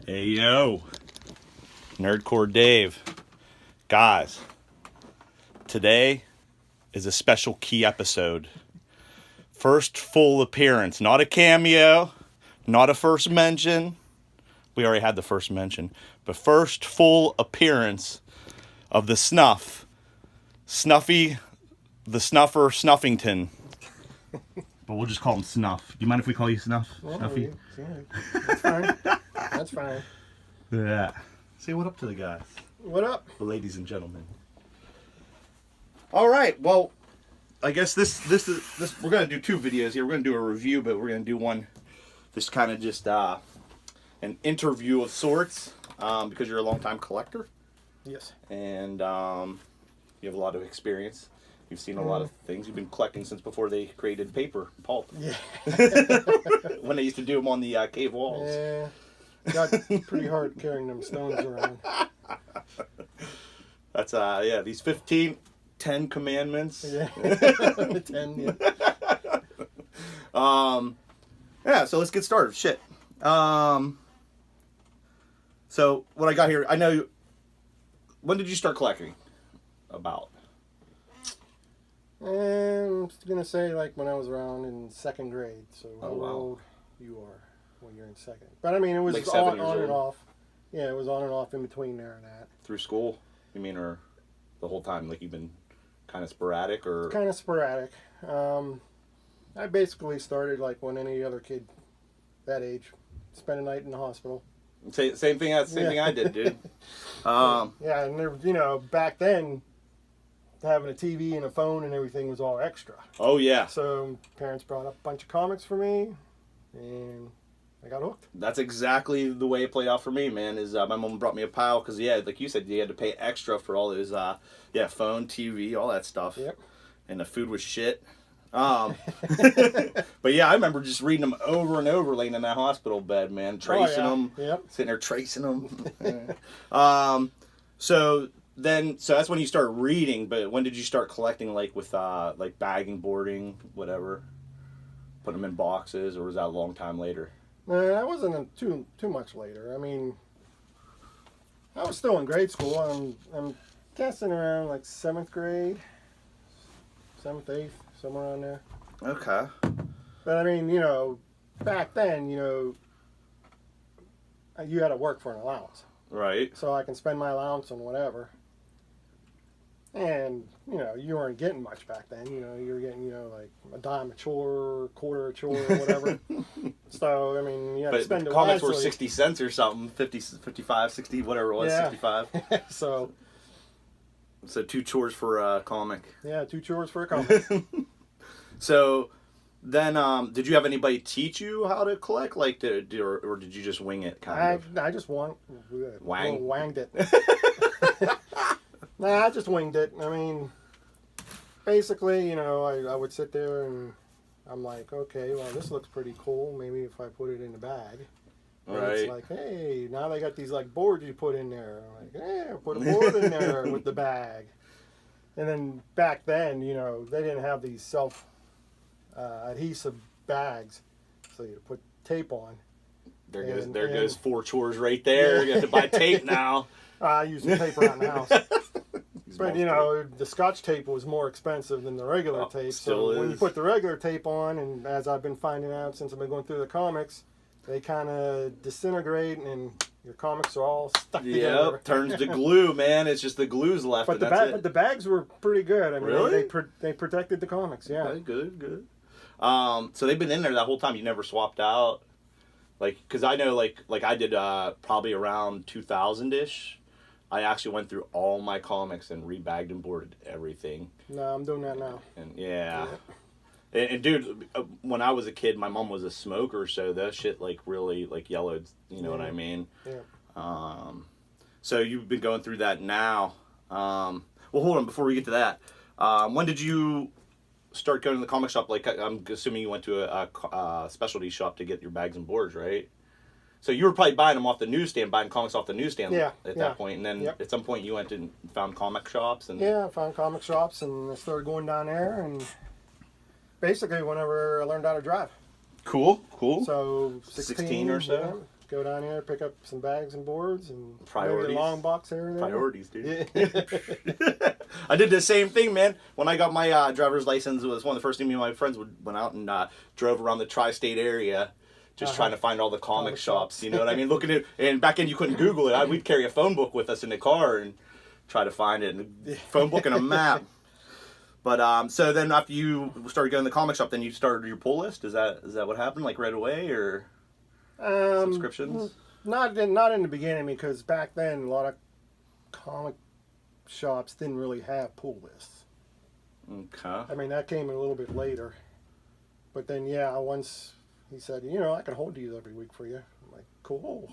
Hey yo, Nerdcore Dave. Guys, today is a special key episode. First full appearance, not a cameo, not a first mention. We already had the first mention, but first full appearance of the Snuffy, the Snuffer Snuffington. But we'll just call him Snuff. Do you mind if we call you Snuff? Well, Snuffy? That's fine. That's fine. Yeah. Say what up to the guys. What up? The ladies and gentlemen. All right. Well, I guess this we're gonna do two videos here. We're gonna do a review, but we're gonna do one, this kind of just an interview of sorts, because you're a longtime collector. Yes. And you have a lot of experience. You've seen a lot of things. You've been collecting since before they created paper pulp. Yeah. When they used to do them on the cave walls. Yeah. Got pretty hard carrying them stones around. That's these 10 commandments. Yeah. 10, yeah. Yeah, so let's get started. Shit. So what I got here, I know, when did you start collecting? About? I'm gonna say like when I was around in second grade. So how wow. old you are when you're in second? But I mean, it was Like 7 years on and old. off. Yeah, it was on and off in between there and that. Through school, you mean, or the whole time? Like you've been kind of sporadic, or? Kind of sporadic. I basically started like when any other kid that age spent a night in the hospital. Same thing I did, dude. Yeah, and there, back then, having a TV and a phone and everything was all extra. Oh yeah. So parents brought up a bunch of comics for me, and I got hooked. That's exactly the way it played out for me, man. Is my mom brought me a pile because like you said, you had to pay extra for all those phone, TV, all that stuff. Yep. And the food was shit. But yeah, I remember just reading them over and over, laying in that hospital bed, man, tracing them, sitting there tracing them. So that's when you start reading. But when did you start collecting, like with like bagging, boarding, whatever? Put them in boxes, or was that a long time later? That wasn't too much later. I mean, I was still in grade school. I'm guessing around like 7th grade, 7th, 8th, somewhere around there. Okay. But I mean, back then, you had to work for an allowance. Right. So I can spend my allowance on whatever. And, you weren't getting much back then. You were getting, like a dime a chore, quarter a chore, or whatever. So, I mean, you had to spend it comics wisely. were 60 cents or something, 50, 55, 60, whatever it was, Yeah. 65. So 2 chores for a comic. yeah, 2 chores for a comic. So then, did you have anybody teach you how to collect, like, or did you just wing it, kind of? I just wanged it. I just winged it. I mean, basically, I would sit there and I'm like, okay, well, this looks pretty cool. Maybe if I put it in the bag. And Right. it's like, hey, now they got these like boards you put in there. I'm like, hey, put a board in there with the bag. And then back then, they didn't have these self adhesive bags, so you put tape on. There goes 4 chores right there. Yeah. You have to buy tape now. I use some tape around the house. But, the Scotch tape was more expensive than the regular tape. Still So when you is. put the regular tape on, and as I've been finding out since I've been going through the comics, they kind of disintegrate and your comics are all stuck together. Yep, turns to glue, man. It's just the glue's left, But and the bags were pretty good. I mean, Really? they protected the comics, yeah. Okay, good. So they've been in there that whole time. You never swapped out? Like, because I know, like I did probably around 2000-ish. I actually went through all my comics and rebagged and boarded everything. No, I'm doing that now. And yeah. And dude, when I was a kid, my mom was a smoker, so that shit like really like yellowed. You know what I mean? Yeah. So you've been going through that now. Well, hold on before we get to that. When did you start going to the comic shop? Like, I'm assuming you went to a specialty shop to get your bags and boards, right? So you were probably buying them off the newsstand, buying comics off the newsstand at that point. And then at some point you went and found comic shops. And yeah, I found comic shops and I started going down there. And basically whenever I learned how to drive. Cool. So 16 or so? Yeah, go down there, pick up some bags and boards, and priorities. Maybe a long box here and there. Priorities, dude. Yeah. I did the same thing, man. When I got my driver's license, it was one of the first things me and my friends went out and drove around the tri-state area, just trying to find all the comic shops. You know what I mean? Looking at, and back then you couldn't Google it. We'd carry a phone book with us in the car and try to find it. And phone book and a map. But so then after you started going to the comic shop, then you started your pull list. Is that what happened? Like right away, or subscriptions? Not in the beginning, because back then a lot of comic shops didn't really have pull lists. Okay. I mean, that came a little bit later. But then, yeah, once he said, I can hold these every week for you. I'm like, cool.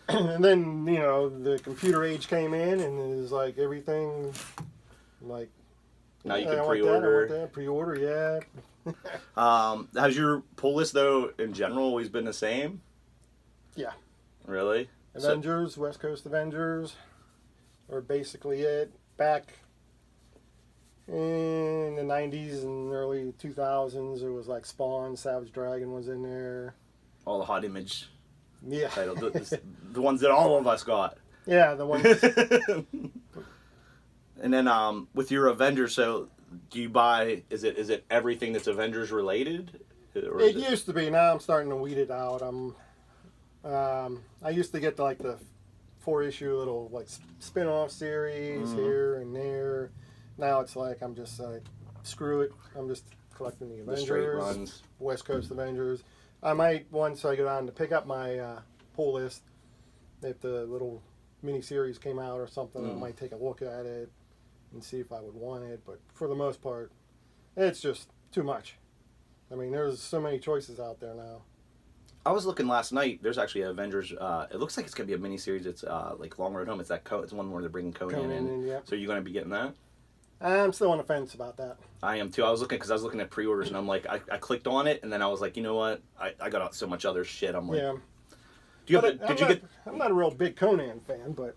And then, the computer age came in, and it was like everything, like, now you can pre-order. I want that. Pre-order, yeah. Has your pull list, though, in general, always been the same? Yeah. Really? Avengers, West Coast Avengers, are basically it. Back in the 90s and early 2000s, it was like Spawn, Savage Dragon was in there. All the Hot Image titles, the ones that all of us got. Yeah, the ones. And then with your Avengers, so do you buy, is it everything that's Avengers related? Or it used to be. Now I'm starting to weed it out. I used to get like the 4-issue little like spin-off series here and there. Now it's like I'm just like, screw it. I'm just collecting the Avengers, the straight runs. West Coast Avengers. I might, once I go down to pick up my pull list, if the little mini-series came out or something, I might take a look at it and see if I would want it. But for the most part, it's just too much. I mean, there's so many choices out there now. I was looking last night. There's actually an Avengers. It looks like it's gonna be a miniseries. It's like Long Road Home. It's it's one where they're bringing Conan in. Yeah. So you're gonna be getting that? I'm still on the fence about that. I am too. I was looking at pre-orders, and I'm like, I clicked on it, and then I was like, you know what? I got so much other shit. I'm like, yeah. I'm not a real big Conan fan, but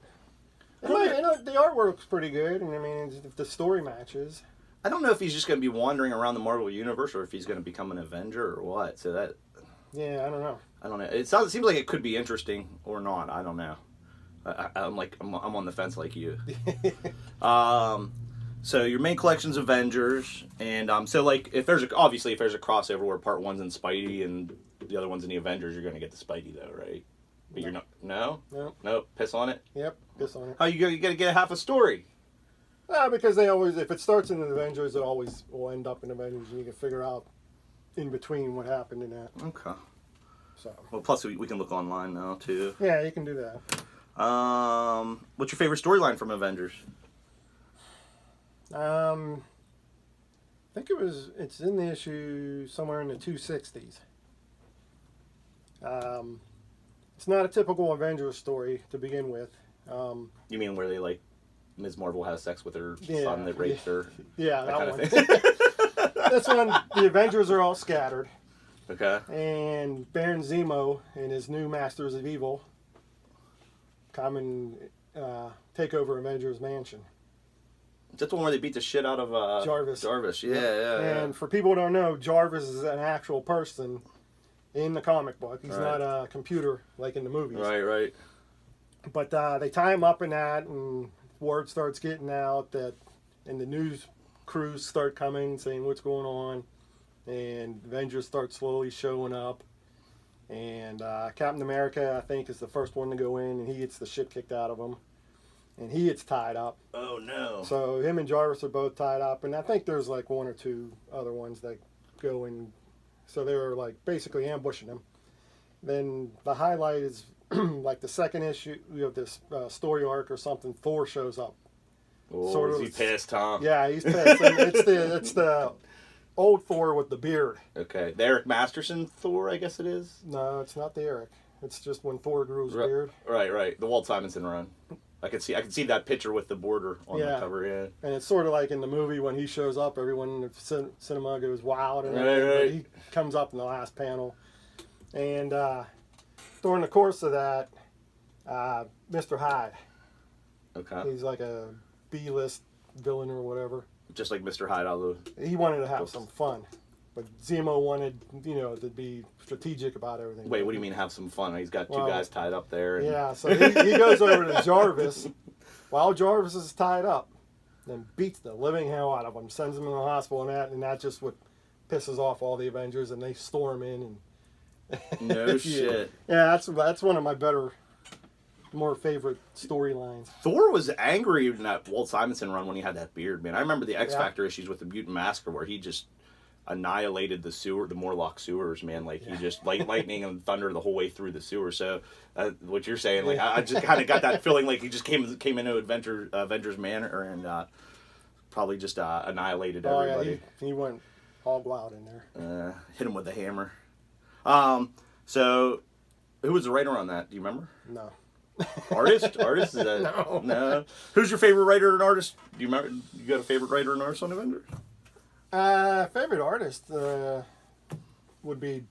the artwork's pretty good, and I mean, if the story matches. I don't know if he's just going to be wandering around the Marvel Universe or if he's going to become an Avenger or what. So that. Yeah, I don't know. It seems like it could be interesting or not. I don't know. I'm on the fence like you. So your main collection's Avengers, and so like if there's a crossover where part one's in Spidey and the other one's in the Avengers, you're going to get the Spidey though, right? But you're not. No. Piss on it. Yep, piss on it. Oh, you got to get half a story. Because they always, if it starts in the Avengers, it always will end up in Avengers, and you can figure out in between what happened in that. Okay. So. Well, plus we can look online now too. Yeah, you can do that. What's your favorite storyline from Avengers? I think it's in the issue somewhere in the 260s. It's not a typical Avengers story to begin with. You mean where they like Ms. Marvel has sex with her son that rapes her? Yeah, that one. This one, the Avengers are all scattered. Okay. And Baron Zemo and his new Masters of Evil come and take over Avengers Mansion. Is that the one where they beat the shit out of Jarvis? Jarvis, yeah. And for people who don't know, Jarvis is an actual person in the comic book. He's not a computer like in the movies. Right. But they tie him up in that, and word starts getting out that, and the news crews start coming saying what's going on, and Avengers start slowly showing up, and Captain America, I think, is the first one to go in, and he gets the shit kicked out of him, and he gets tied up. Oh no! So him and Jarvis are both tied up, and I think there's like one or two other ones that go in, so they're like basically ambushing him. Then the highlight is like the second issue of this story arc or something. Thor shows up. Oh, is he pissed, huh? Yeah, he's pissed. it's the old Thor with the beard. Okay, the Eric Masterson Thor, I guess it is. No, it's not the Eric. It's just when Thor grew his beard. Right. The Walt Simonson run. I can see that picture with the border on the cover. Yeah. And it's sort of like in the movie when he shows up, everyone in the cinema goes wild, and right. He comes up in the last panel, and during the course of that, Mr. Hyde. Okay. He's like a B-list villain or whatever. Just like Mr. Hyde, although he wanted to have some fun. But Zemo wanted, to be strategic about everything. Wait, what do you mean have some fun? He's got two guys tied up there. And... Yeah, so he goes over to Jarvis while Jarvis is tied up, then beats the living hell out of him, sends him in the hospital, and that's just what pisses off all the Avengers, and they storm in. And no shit. Yeah, that's one of my more favorite storylines. Thor was angry in that Walt Simonson run when he had that beard, man. I remember the X Factor issues with the Mutant Massacre where he just annihilated the Morlock sewers, man. Like he just lightning and thunder the whole way through the sewer. So what you're saying, like I just kind of got that feeling like he just came into Avengers Manor and probably just annihilated everybody. Yeah, he went all out in there. Hit him with a hammer. So who was the writer on that? Do you remember? No. Artist is that no. Who's your favorite writer and artist? Do you remember? You got a favorite writer and artist on Avengers? Favorite artist would be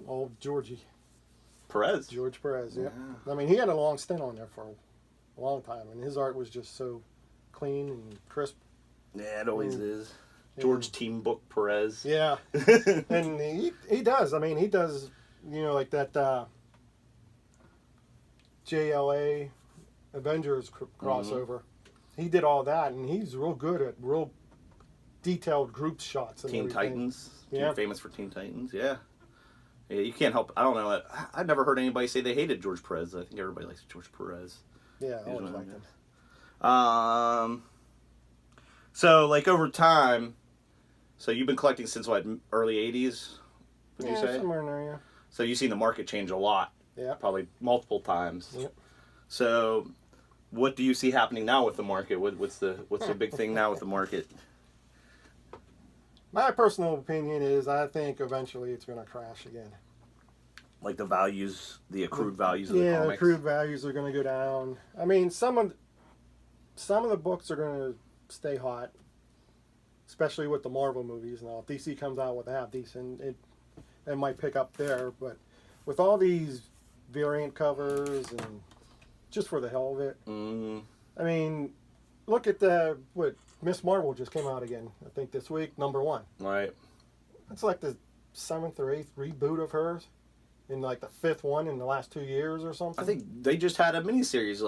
old Georgie Perez. George Perez. Yeah. I mean, he had a long stint on there for a long time, and his art was just so clean and crisp. Yeah, it always is. George Team Book Perez. Yeah, and he does. I mean, he does. Like that. JLA Avengers crossover. He did all that, and he's real good at real detailed group shots. And Teen everything. Titans. Yeah. Famous for Teen Titans. Yeah. Yeah, you can't help. I don't know. I've never heard anybody say they hated George Perez. I think everybody likes George Perez. Yeah, I always liked him. So like over time, so you've been collecting since what, early '80s? Would you say? Somewhere in there. Yeah. So you've seen the market change a lot. Yeah. Probably multiple times. Yep. So, what do you see happening now with the market? What's the big thing now with the market? My personal opinion is I think eventually it's going to crash again. Like the accrued values of the comics? Yeah, the accrued values are going to go down. I mean, some of the books are going to stay hot, especially with the Marvel movies. Now, if DC comes out with a half decent, it might pick up there. But with all these variant covers and just for the hell of it, I mean, look at what Miss Marvel just came out again. I think this week, #1. Right. It's like the 7th or 8th reboot of hers, in like the 5th one in the last 2 years or something. I think they just had a miniseries.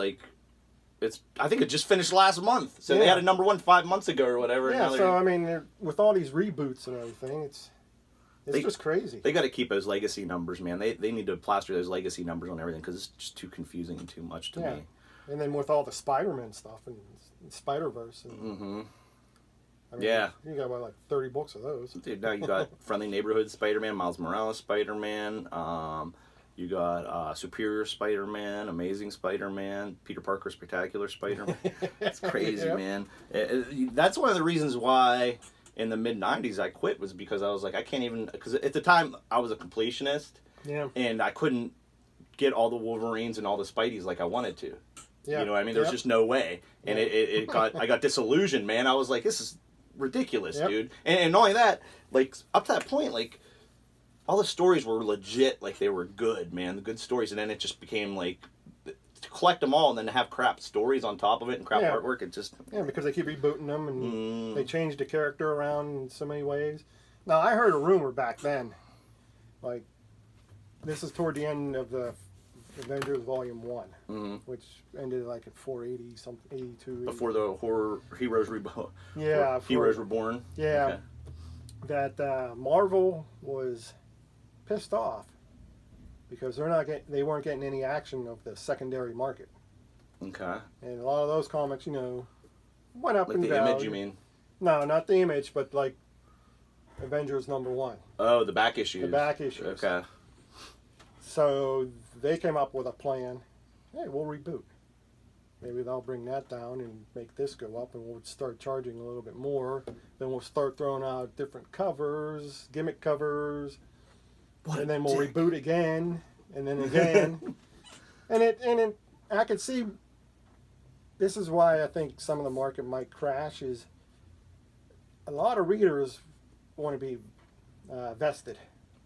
I think it just finished last month. So they had a #1 5 months ago or whatever. Yeah. So I mean, with all these reboots and everything, it's just crazy. They got to keep those legacy numbers, man. They need to plaster those legacy numbers on everything because it's just too confusing and too much to me. And then with all the Spider-Man stuff and Spider-Verse. And, I mean, you got like 30 books of those. Dude, now you got Friendly Neighborhood Spider-Man, Miles Morales Spider-Man. You got Superior Spider-Man, Amazing Spider-Man, Peter Parker Spectacular Spider-Man. It's crazy, man. That's one of the reasons why in the mid-90s I quit, was because I was like, I can't even, because at the time I was a completionist, and I couldn't get all the Wolverines and all the Spideys like I wanted to. Yeah. You know what I mean? There's just no way. And I got disillusioned, man. I was like, this is ridiculous, dude. And not only that, like, up to that point, like, all the stories were legit, like, they were good, man. The good stories. And then it just became, like, to collect them all and then to have crap stories on top of it and crap artwork, it just... Yeah, because they keep rebooting them and they change the character around in so many ways. Now, I heard a rumor back then, like, this is toward the end of the Avengers Volume 1, which ended like at 480 something, 82. Before the horror Heroes Reborn. Yeah. Heroes Reborn. Yeah. Okay. That Marvel was pissed off because they weren't getting any action of the secondary market. Okay. And a lot of those comics, you know, went up like in the value. Image, you mean? No, not the Image, but like Avengers #1. Oh, the back issues. The back issues. Okay. So they came up with a plan. Hey, we'll reboot. Maybe they'll bring that down and make this go up, and we'll start charging a little bit more. Then we'll start throwing out different covers, gimmick covers, and then we'll reboot again, and then again. and I could see. This is why I think some of the market might crash. Is a lot of readers want to be vested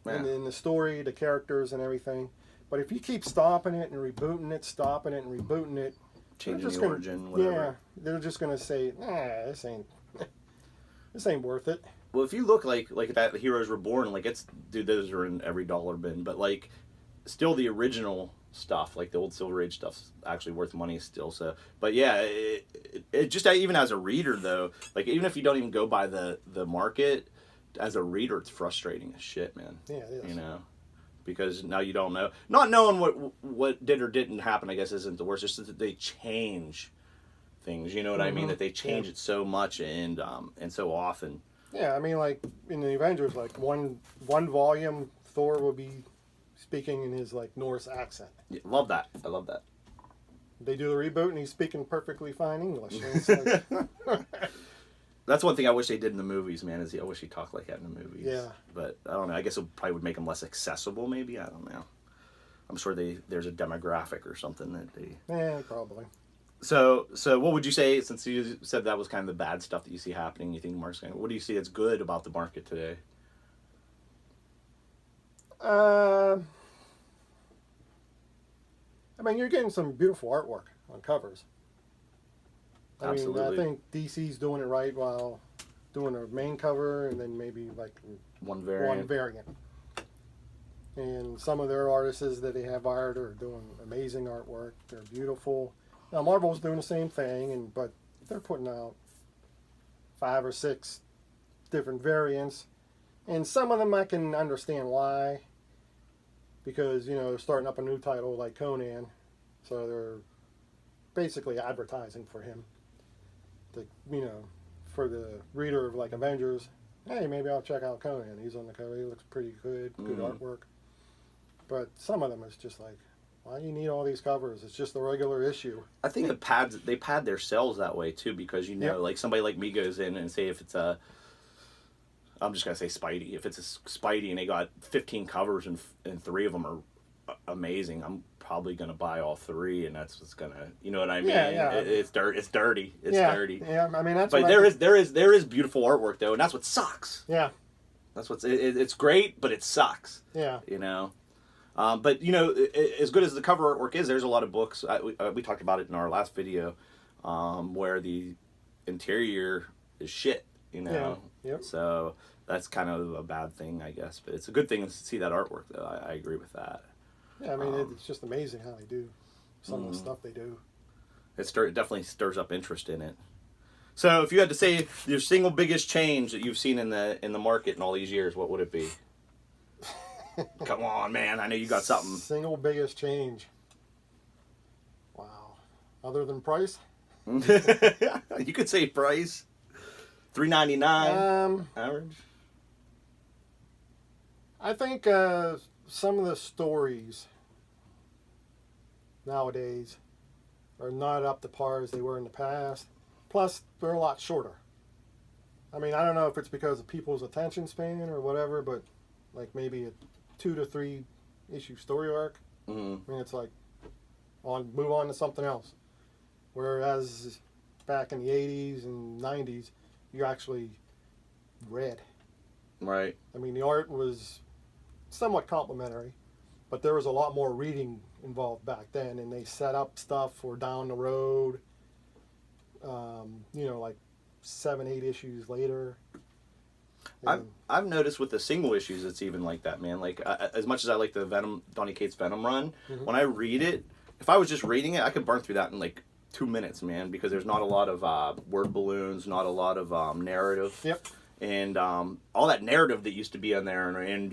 in the story, the characters, and everything. But if you keep stopping it and rebooting it, stopping it and rebooting it, changing the origin, whatever. Yeah, they're just gonna say, this ain't worth it. Well, if you look like that Heroes Reborn, like it's dude, those are in every dollar bin. But like, still the original stuff, like the old Silver Age stuff's actually worth money still. So, but yeah, it just even as a reader though, like even if you don't even go by the market, as a reader, it's frustrating as shit, man. Yeah, it is. You know, because now you don't know, not knowing what did or didn't happen. I guess isn't the worst. It's just that they change things. You know what I mean? That they change it so much and so often. Yeah, I mean, like in the Avengers, like one volume, Thor will be speaking in his like Norse accent. Yeah, love that. I love that. They do the reboot, and he's speaking perfectly fine English. It's like, that's one thing I wish they did in the movies, man. I wish he talked like that in the movies. Yeah. But I don't know. I guess it probably would make him less accessible. Maybe, I don't know. I'm sure there's a demographic or something that they. Yeah, probably. So what would you say, since you said that was kind of the bad stuff that you see happening, you think Mark's what do you see that's good about the market today? I mean, you're getting some beautiful artwork on covers. Absolutely. I think DC's doing it right while doing a main cover and then maybe like one variant. And some of their artists that they have hired are doing amazing artwork. They're beautiful. Now Marvel's doing the same thing, but they're putting out 5 or 6 different variants, and some of them I can understand why, because they're starting up a new title like Conan, so they're basically advertising for him. For the reader of like Avengers, hey, maybe I'll check out Conan. He's on the cover. He looks pretty good, good artwork. But some of them it's just like, why do you need all these covers? It's just a regular issue. I think they pad their sales that way too, because like somebody like me goes in and say if it's I'm just gonna say Spidey. If it's a Spidey and they got 15 covers and 3 of them are amazing, I'm probably gonna buy all 3, and that's what's gonna, you know what I mean? Yeah. It's dirty. It's dirty. Yeah, I mean that's. But there is beautiful artwork though, and that's what sucks. Yeah. That's it's great, but it sucks. Yeah. But as good as the cover artwork is, there's a lot of books. We talked about it in our last video, where the interior is shit. Yeah. Yep. So that's kind of a bad thing, I guess. But it's a good thing to see that artwork, though. I agree with that. Yeah, I mean it's just amazing how they do some of the stuff they do. It definitely stirs up interest in it. So if you had to say your single biggest change that you've seen in the market in all these years, what would it be? Come on, man. I know you got something. Single biggest change. Wow. Other than price? You could say price. $3.99 average. I think some of the stories nowadays are not up to par as they were in the past. Plus, they're a lot shorter. I mean, I don't know if it's because of people's attention span or whatever, but like maybe a 2 to 3 issue story arc. Mm-hmm. I mean, it's like move on to something else. Whereas back in the 80s and 90s, you actually read. Right. I mean, the art was somewhat complimentary, but there was a lot more reading involved back then, and they set up stuff for down the road, like 7, 8 issues later. I've noticed with the single issues, it's even like that, man. Like, as much as I like the Donny Cates Venom run, when I read it, if I was just reading it, I could burn through that in like 2 minutes, man, because there's not a lot of word balloons, not a lot of narrative. Yep. And all that narrative that used to be on there, and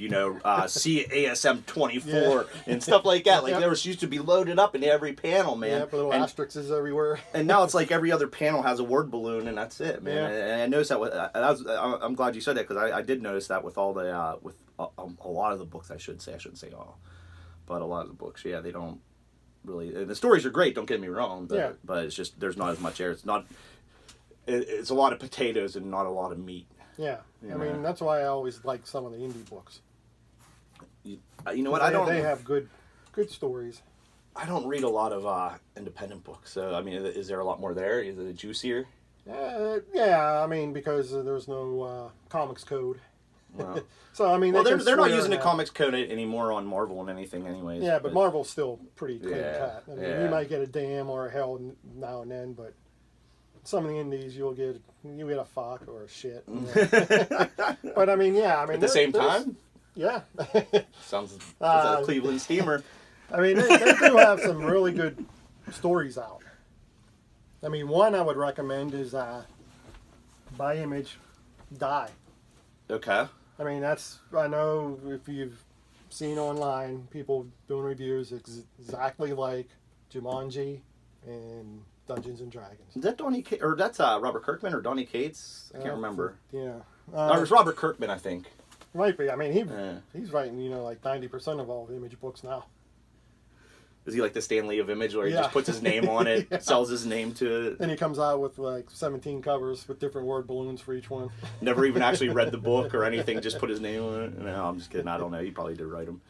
see ASM 24 and stuff like that. Like, there used to be loaded up in every panel, man. Yep, little asterisks everywhere. And now it's like every other panel has a word balloon, and that's it, man. Yeah. And I noticed that. I'm glad you said that, because I did notice that with all the with a lot of the books. I shouldn't say all, but a lot of the books. Yeah, they don't really. And the stories are great. Don't get me wrong. But it's just there's not as much air. It's a lot of potatoes and not a lot of meat. Yeah, I mean that's why I always like some of the indie books. You know what? They have good stories. I don't read a lot of independent books, so I mean, is there a lot more there? Is it juicier? Yeah, I mean because there's no comics code. Wow. So I mean, they're not using the comics code anymore on Marvel and anything, anyways. Yeah, but Marvel's still pretty clean cut. I mean, yeah. you might get a damn or a hell now and then, but some of the indies, you get a fuck or a shit. But I mean, yeah, I mean at the same time. Yeah. Sounds like a Cleveland Steamer. I mean, they do have some really good stories out. I mean, one I would recommend is By Image, Die. Okay. I mean, I know if you've seen online, people doing reviews exactly like Jumanji and Dungeons and Dragons. Is that or that's Robert Kirkman or Donny Cates? I can't remember. Yeah. It was Robert Kirkman, I think. Might be. I mean, he's writing, like 90% of all the Image books now. Is he like the Stan Lee of Image, where he just puts his name on it, sells his name to it? And he comes out with like 17 covers with different word balloons for each one. Never even actually read the book or anything, just put his name on it. No, I'm just kidding. I don't know. He probably did write them.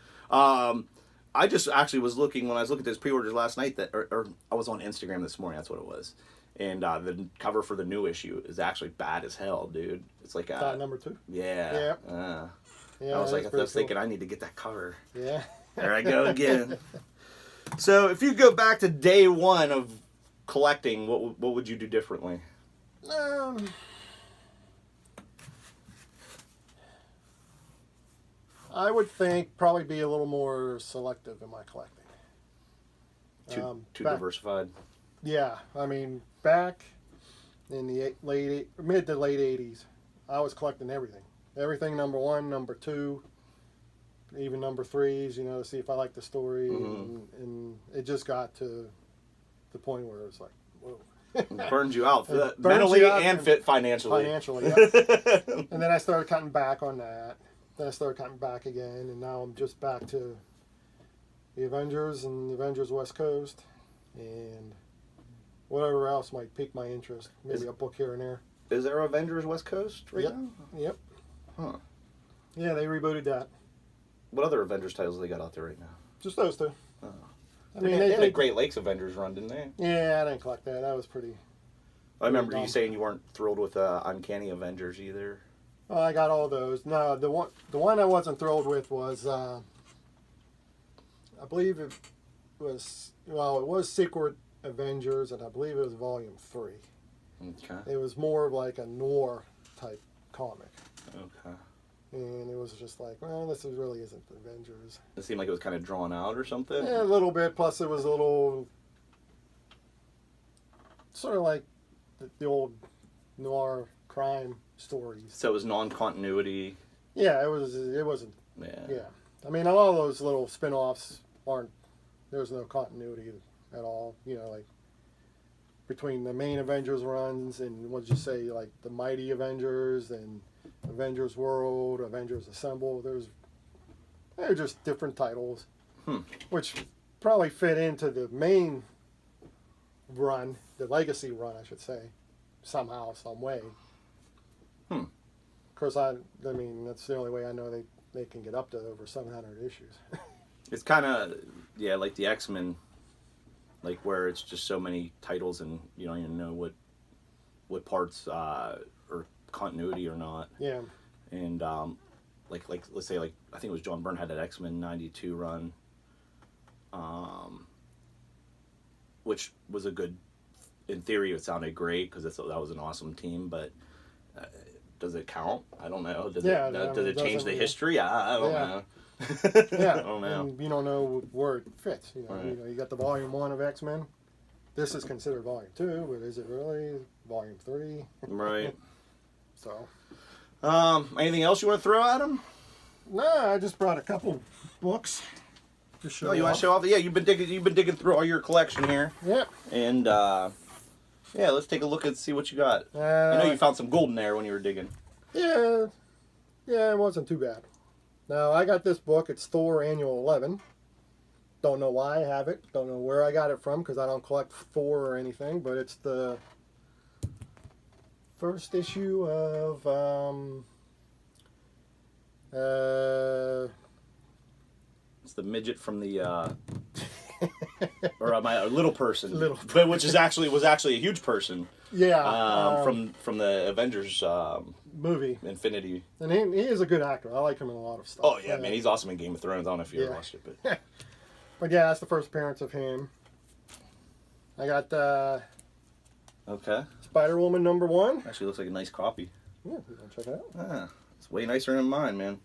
I just actually was looking, when I was looking at those pre-orders last night, or I was on Instagram this morning, that's what it was. And the cover for the new issue is actually bad as hell, dude. It's like number 2. Yeah. Yeah. I was like, I was thinking I need to get that cover. Yeah. There I go again. So if you go back to day one of collecting, what would you do differently? I would think probably be a little more selective in my collecting. Too diversified. Yeah, I mean, back in the mid to late 80s, I was collecting everything. Everything number 1, number 2, even number 3s, to see if I liked the story. Mm-hmm. And it just got to the point where it was like, whoa. It burns you out mentally and financially. Financially, yeah. And then I started cutting back on that. Then I started cutting back again, and now I'm just back to the Avengers and the Avengers West Coast, and whatever else might pique my interest. Maybe a book here and there. Is there Avengers West Coast right now? Yep. Huh. Yeah, they rebooted that. What other Avengers titles they got out there right now? Just those 2. Oh. I mean, they had a Great Lakes Avengers run, didn't they? Yeah, I didn't collect that. That was pretty. I remember you saying you weren't thrilled with Uncanny Avengers either. Oh, I got all those. No, the one I wasn't thrilled with was, I believe it was Secret Avengers, and I believe it was Volume 3. Okay. It was more of like a noir type comic. Okay. And it was just like, well, this really isn't the Avengers. It seemed like it was kind of drawn out or something? Yeah, a little bit. Plus, it was a little sort of like the old noir crime stories. So it was non-continuity? Yeah, it wasn't. Yeah. I mean, all those little spin-offs there's no continuity at all. Like between the main Avengers runs and what'd you say, like the Mighty Avengers and Avengers World, Avengers Assemble. They're just different titles, which probably fit into the main run, the legacy run, I should say, somehow, some way. Of course, I mean, that's the only way I know they can get up to over 700 issues. It's kind of, like the X-Men, like where it's just so many titles and you don't even know what parts are continuity or not. Yeah. And like let's say, like I think it was John Byrne had that X-Men 92 run, which was a good, in theory it sounded great because that was an awesome team, but does it count? I don't know. Does it change the history? I don't know. Yeah. I don't know. And you don't know where it fits. Right. You got the Volume 1 of X-Men. This is considered Volume 2, but is it really Volume 3? Right. So. Anything else you want to throw at him? No, I just brought a couple books to show. Oh, you want to show off? Yeah, you've been digging through all your collection here. Yep. And let's take a look and see what you got. I know you found some gold in there when you were digging. Yeah, it wasn't too bad. Now, I got this book. It's Thor Annual 11. Don't know why I have it. Don't know where I got it from because I don't collect Thor or anything. But it's the first issue of it's the midget from the or my little person, which was actually a huge person. Yeah. From the Avengers movie, Infinity. And he is a good actor. I like him in a lot of stuff. Oh yeah, man, he's awesome in Game of Thrones. I don't know if you ever watched it, but but yeah, that's the first appearance of him. I got Okay. Spider-Woman #1. Actually looks like a nice copy. Yeah, you want to check it out? Ah, it's way nicer than mine, man.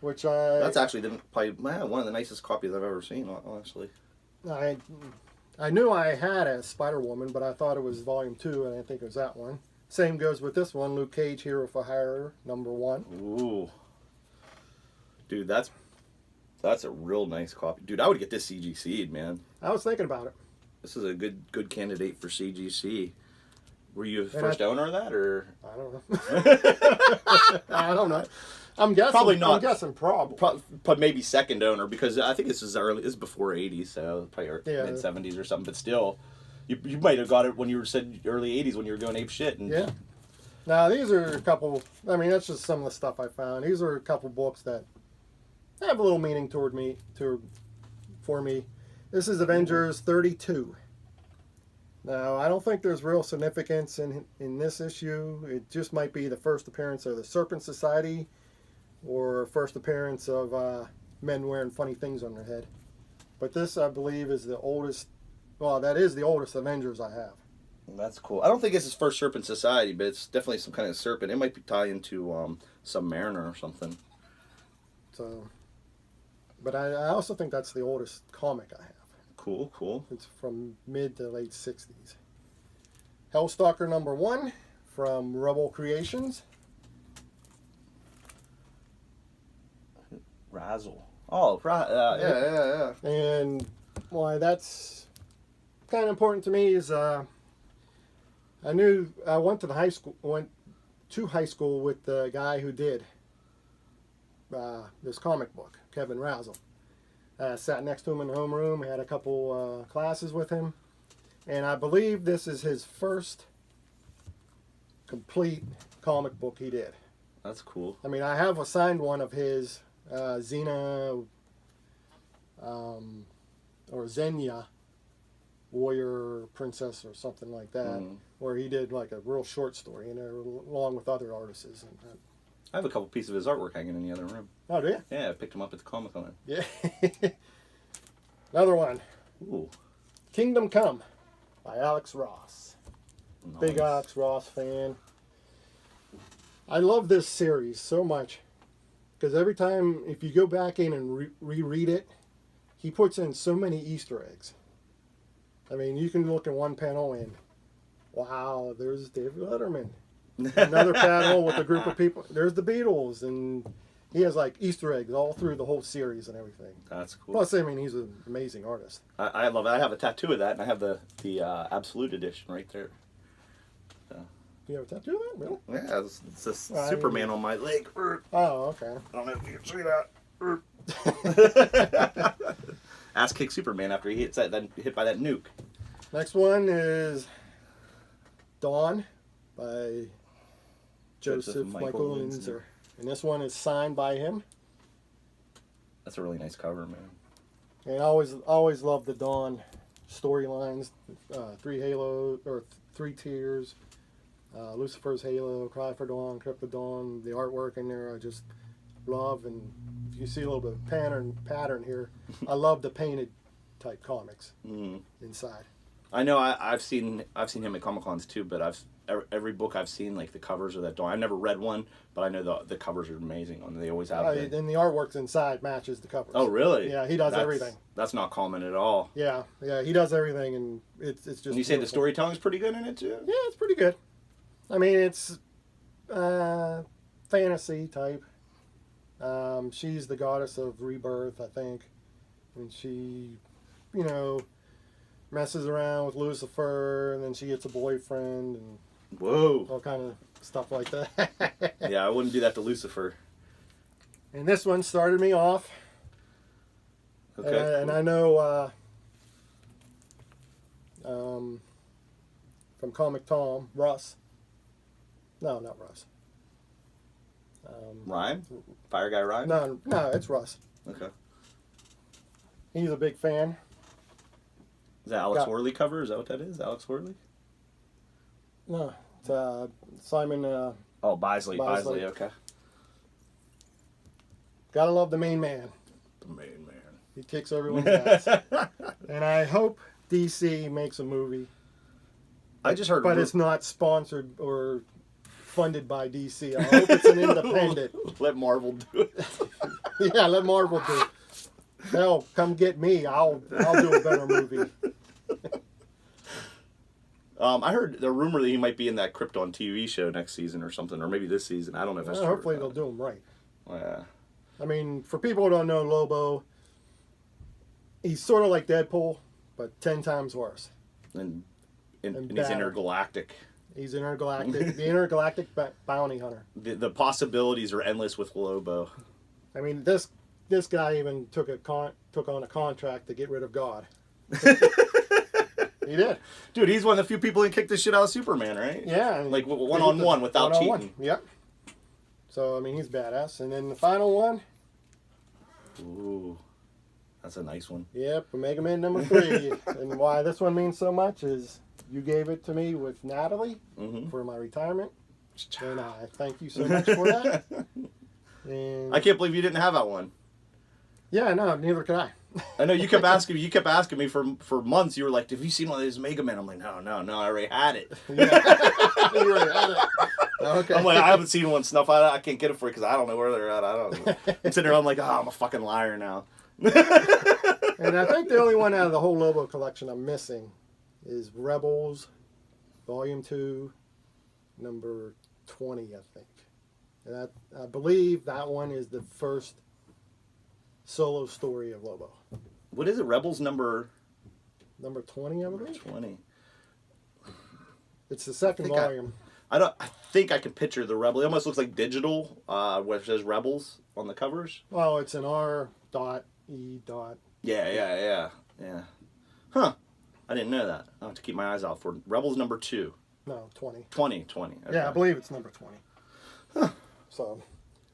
Which That's actually probably one of the nicest copies I've ever seen, honestly. I knew I had a Spider-Woman, but I thought it was Volume 2, and I didn't think it was that one. Same goes with this one, Luke Cage, Hero for Hire, #1. Ooh. Dude, that's a real nice copy. Dude, I would get this CGC'd, man. I was thinking about it. This is a good candidate for CGC. Were you the first owner of that, or? I don't know. I don't know. I'm guessing. Probably not. I'm guessing probably. But maybe second owner, because I think this is early. This is before '80s, so probably mid '70s or something. But still, you might have got it when you said early '80s when you were going ape shit. And yeah. Now these are a couple. I mean, that's just some of the stuff I found. These are a couple books that have a little meaning for me. This is Avengers 32. Now, I don't think there's real significance in this issue. It just might be the first appearance of the Serpent Society, or first appearance of men wearing funny things on their head. But this, I believe, is the oldest. Well, that is the oldest Avengers I have. That's cool. I don't think it's his first Serpent Society, but it's definitely some kind of serpent. It might be tied into Submariner or something. So, but I also think that's the oldest comic I have. Cool. It's from mid to late 60s. Hellstalker #1 from Rebel Creations. Razzle. Oh, yeah. And why that's kind of important to me is I went to high school with the guy who did this comic book, Kevin Razzle. Sat next to him in the homeroom, had a couple classes with him, and I believe this is his first complete comic book he did. That's cool. I mean, I have a signed one of his, Xena, or Xenia, Warrior Princess or something like that, where he did like a real short story in there along with other artists. And I have a couple pieces of his artwork hanging in the other room. oh, do you? Yeah, I picked him up at the Comic-Con. Yeah. Another one. Ooh. Kingdom Come by Alex Ross. Nice. Big Alex Ross fan. I love this series so much because every time, if you go back in and reread it, he puts in so many Easter eggs. I mean, you can look at one panel and, wow, there's David Letterman. Another panel with a group of people. There's the Beatles, and he has like Easter eggs all through the whole series and everything. That's cool. Plus, I mean, he's an amazing artist. I love it. I have a tattoo of that, and I have the Absolute Edition right there. So. You have a tattoo of that? Really? Yeah, it's a Superman on my leg. Oh, okay. I don't know if you can see that. Ass kick Superman after he hits hit by that nuke. Next one is Dawn by Joseph Michael Linzer. And this one is signed by him. That's a really nice cover, man. And I always loved the Dawn storylines. 3 tiers. Lucifer's Halo, Cry for Dawn, Crypt of Dawn. The artwork in there I just love. And if you see a little bit of pattern here, I love the painted type comics inside. I know I've seen him at Comic-Cons too, but every book I've seen, like the covers of that Dawn. I've never read one, but I know the covers are amazing. They always have. And the artworks inside matches the covers. Oh, really? Yeah, he does everything. That's not common at all. Yeah, he does everything, and it's just. And you say the storytelling's pretty good in it too? Yeah, it's pretty good. I mean, it's fantasy type. She's the goddess of rebirth, I think, and she, messes around with Lucifer, and then she gets a boyfriend, and whoa, all kind of stuff like that. Yeah, I wouldn't do that to Lucifer. And this one started me off. Okay. Cool. And I know from Comic Tom, Russ. No, not Russ. Rhyme? Fire Guy Rhyme? No, it's Russ. Okay. He's a big fan. Is that Alex Worley cover? Is that what that is? Alex Worley? No, it's Simon. Bisley, okay. Gotta love the main man. The main man. He kicks everyone's ass. And I hope DC makes a movie I just heard, but it's not sponsored or funded by DC. I hope it's an independent. Let Marvel do it. Yeah, let Marvel do it. Hell, come get me. I'll do a better movie. I heard the rumor that he might be in that Krypton TV show next season or something, or maybe this season. I don't know if that's true. Hopefully they'll do him right. Yeah. I mean, for people who don't know Lobo, he's sort of like Deadpool, but 10 times worse. And he's intergalactic. He's intergalactic. The intergalactic bounty hunter. The possibilities are endless with Lobo. I mean, this guy even took on a contract to get rid of God. He did. Dude, he's one of the few people who kicked the shit out of Superman, right? Yeah. Like one-on-one without cheating. Yep. So, I mean, he's badass. And then the final one. Ooh. That's a nice one. Yep, Omega Man number 3. And why this one means so much is you gave it to me with Natalie for my retirement. And I thank you so much for that. And I can't believe you didn't have that one. Yeah, no, neither could I. I know you kept asking me for months. You were like, "Have you seen one of these Mega Men?" I'm like, "No, I already had it." Yeah. You already had it. Okay. I'm like, I haven't seen one Snuff. I can't get it for you because I don't know where they're at. I don't know. I'm sitting there. I'm like, I'm a fucking liar now. And I think the only one out of the whole Lobo collection I'm missing is Rebels, Volume 2, number 20, I think. And I believe that one is the first solo story of Lobo. What is it? Rebels number 20, I believe. 20. It's the second volume. I think I can picture the Rebel. It almost looks like digital, where it says Rebels on the covers. Well, it's an R.E. Yeah. Huh. I didn't know that. I'll have to keep my eyes out for Rebels number 2. No, 20. 20. Okay. Yeah, I believe it's number 20. Huh. So,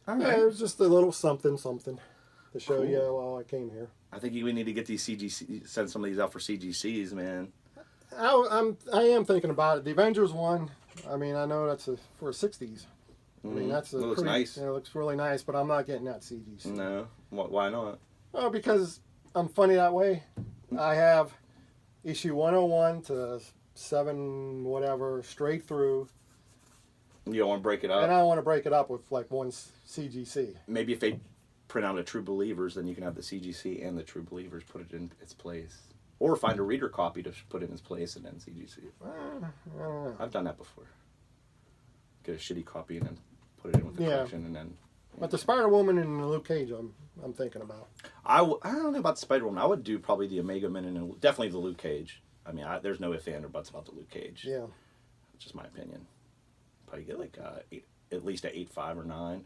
all right. Yeah, it was just a little something to show you while I came here. I think we need to get these send some of these out for CGCs, man. I am thinking about it. The Avengers one, I mean, I know that's for 60s. I mean, that's it looks nice. It looks really nice, but I'm not getting that CGC. No. Why not? Oh, because I'm funny that way. I have issue 101 to 7 whatever straight through. You don't want to break it up? And I want to break it up with like one CGC. Maybe if they print out a True Believers, then you can have the CGC and the True Believers put it in its place. Or find a reader copy to put in its place and then CGC. I don't know. I've done that before. Get a shitty copy and then put it in with the collection and then... But the Spider-Woman and the Luke Cage, I'm thinking about. I don't know about the Spider-Woman. I would do probably the Omega Men and definitely the Luke Cage. I mean, there's no ifs, ands, or buts about the Luke Cage. Yeah. That's just my opinion. Probably get like at least an 8.5 or 9.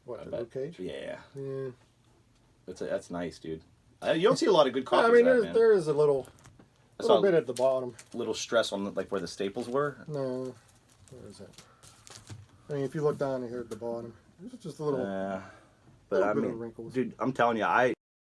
What, the Luke Cage? Yeah. Yeah. That's nice, dude. You don't see a lot of good copies. I mean, of that, there is a little bit at the bottom. Little stress on like where the staples were. No, where is it? I mean, if you look down here at the bottom, it's just a little. But I bit mean, of wrinkles. dude, I'm telling you,